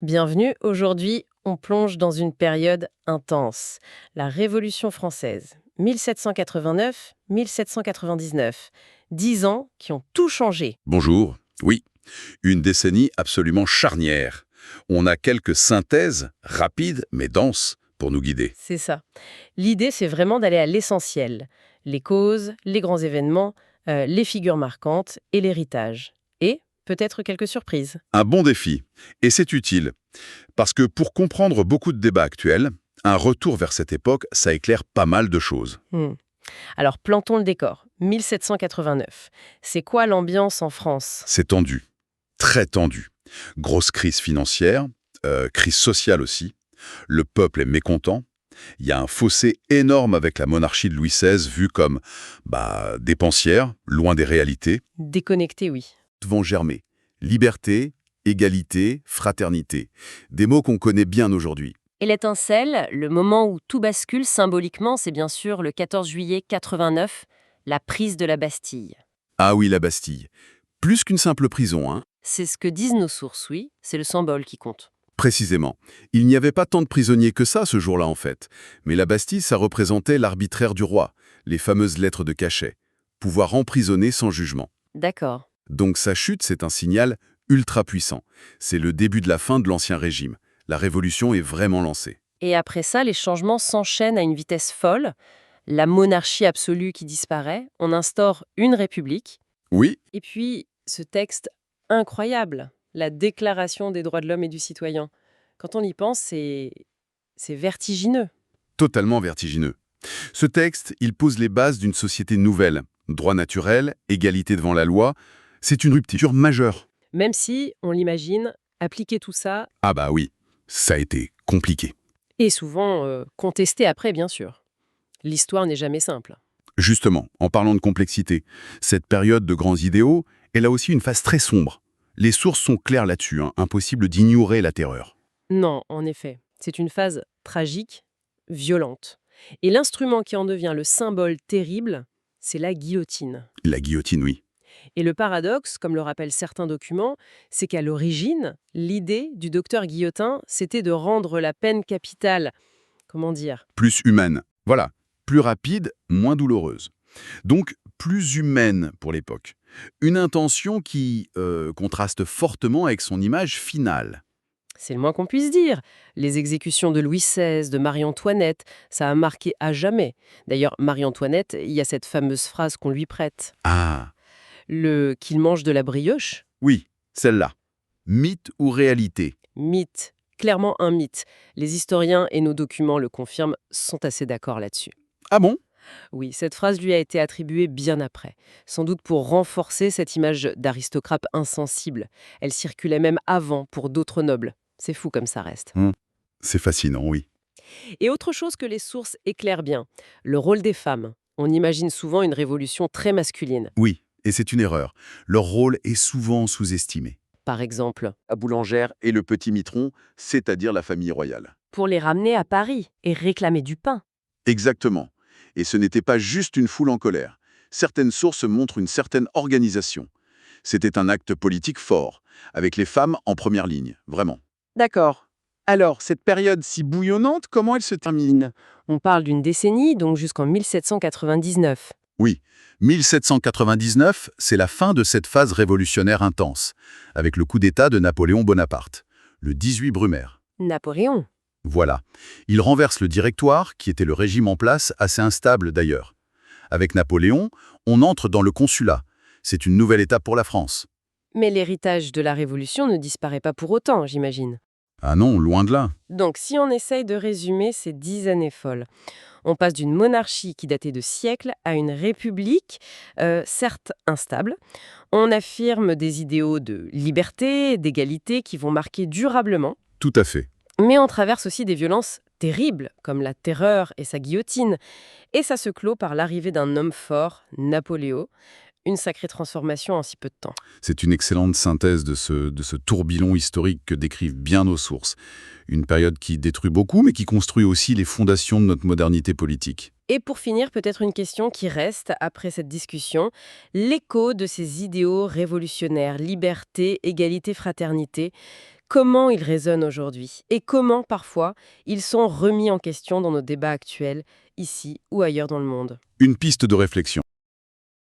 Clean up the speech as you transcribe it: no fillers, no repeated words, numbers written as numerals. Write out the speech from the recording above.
Bienvenue, aujourd'hui on plonge dans une période intense. La Révolution française, 1789-1799. 10 ans qui ont tout changé. Bonjour. Oui, une décennie absolument charnière. On a quelques synthèses, rapides mais denses, pour nous guider. C'est ça. L'idée c'est vraiment d'aller à l'essentiel. Les causes, les grands événements, les figures marquantes et l'héritage. Et peut-être quelques surprises. Un bon défi. Et c'est utile. Parce que pour comprendre beaucoup de débats actuels, un retour vers cette époque, ça éclaire pas mal de choses. Hmm. Alors plantons le décor. 1789. C'est quoi l'ambiance en France? C'est tendu. Très tendu. Grosse crise financière, crise sociale aussi. Le peuple est mécontent. Il y a un fossé énorme avec la monarchie de Louis XVI vue comme dépensière, loin des réalités. Déconnecté, oui. Vont germer. Liberté, égalité, fraternité. Des mots qu'on connaît bien aujourd'hui. Et l'étincelle, le moment où tout bascule symboliquement, c'est bien sûr le 14 juillet 89, la prise de la Bastille. Ah oui, la Bastille. Plus qu'une simple prison, hein. C'est ce que disent nos sources, oui, c'est le symbole qui compte. Précisément. Il n'y avait pas tant de prisonniers que ça ce jour-là en fait. Mais la Bastille, ça représentait l'arbitraire du roi, les fameuses lettres de cachet. Pouvoir emprisonner sans jugement. D'accord. Donc sa chute, c'est un signal ultra puissant. C'est le début de la fin de l'Ancien Régime. La révolution est vraiment lancée. Et après ça, les changements s'enchaînent à une vitesse folle. La monarchie absolue qui disparaît, on instaure une république. Oui, Et puis, ce texte incroyable, la Déclaration des droits de l'homme et du citoyen. Quand on y pense, c'est vertigineux. totalement vertigineux. Ce texte, il pose les bases d'une société nouvelle. Droit naturel, égalité devant la loi. C'est une rupture majeure. Même si, on l'imagine, appliquer tout ça Ah bah oui, ça a été compliqué. est souvent contesté après, bien sûr. L'histoire n'est jamais simple. Justement, en parlant de complexité, cette période de grands idéaux, elle a aussi une phase très sombre. Les sources sont claires là-dessus, hein, impossible d'ignorer la terreur. Non, en effet, c'est une phase tragique, violente. Et l'instrument qui en devient le symbole terrible, c'est la guillotine. La guillotine, oui. Et le paradoxe, comme le rappellent certains documents, c'est qu'à l'origine, l'idée du docteur Guillotin, c'était de rendre la peine capitale, comment dire, Plus humaine. Voilà. Plus rapide, moins douloureuse. Donc, plus humaine pour l'époque. Une intention qui contraste fortement avec son image finale. c'est le moins qu'on puisse dire. Les exécutions de Louis XVI, de Marie-Antoinette, ça a marqué à jamais. D'ailleurs, Marie-Antoinette, il y a cette fameuse phrase qu'on lui prête. Ah, Le qu'il mange de la brioche, oui, celle-là. Mythe ou réalité? mythe. Clairement un mythe. Les historiens et nos documents le confirment, sont assez d'accord là-dessus. Ah bon? Oui, cette phrase lui a été attribuée bien après, sans doute pour renforcer cette image d'aristocrate insensible. Elle circulait même avant pour d'autres nobles. C'est fou comme ça reste. C'est fascinant, oui. Et autre chose que les sources éclairent bien, le rôle des femmes. On imagine souvent une révolution très masculine. Oui, et c'est une erreur. Leur rôle est souvent sous-estimé. Par exemple, La boulangère et le petit mitron, c'est-à-dire la famille royale. pour les ramener à Paris et réclamer du pain. Exactement. Et ce n'était pas juste une foule en colère. Certaines sources montrent une certaine organisation. C'était un acte politique fort, avec les femmes en première ligne, vraiment. D'accord. Alors, cette période si bouillonnante, comment elle se termine? On parle d'une décennie, donc jusqu'en 1799. Oui, 1799, c'est la fin de cette phase révolutionnaire intense, avec le coup d'État de Napoléon Bonaparte, le 18 Brumaire. Napoléon. Voilà. Il renverse le Directoire, qui était le régime en place, assez instable d'ailleurs. Avec Napoléon, on entre dans le consulat. C'est une nouvelle étape pour la France. Mais l'héritage de la Révolution ne disparaît pas pour autant, j'imagine. Ah non, loin de là. Donc, si on essaye de résumer ces 10 années folles, on passe d'une monarchie qui datait de siècles à une république, certes instable. On affirme des idéaux de liberté, d'égalité qui vont marquer durablement. Tout à fait. Mais on traverse aussi des violences terribles, comme la terreur et sa guillotine. Et ça se clôt par l'arrivée d'un homme fort, Napoléon. Une sacrée transformation en si peu de temps. C'est une excellente synthèse de ce tourbillon historique que décrivent bien nos sources. Une période qui détruit beaucoup, mais qui construit aussi les fondations de notre modernité politique. Et pour finir, peut-être une question qui reste après cette discussion. L'écho de ces idéaux révolutionnaires, liberté, égalité, fraternité, comment ils résonnent aujourd'hui et comment, parfois, ils sont remis en question dans nos débats actuels, ici ou ailleurs dans le monde. Une piste de réflexion.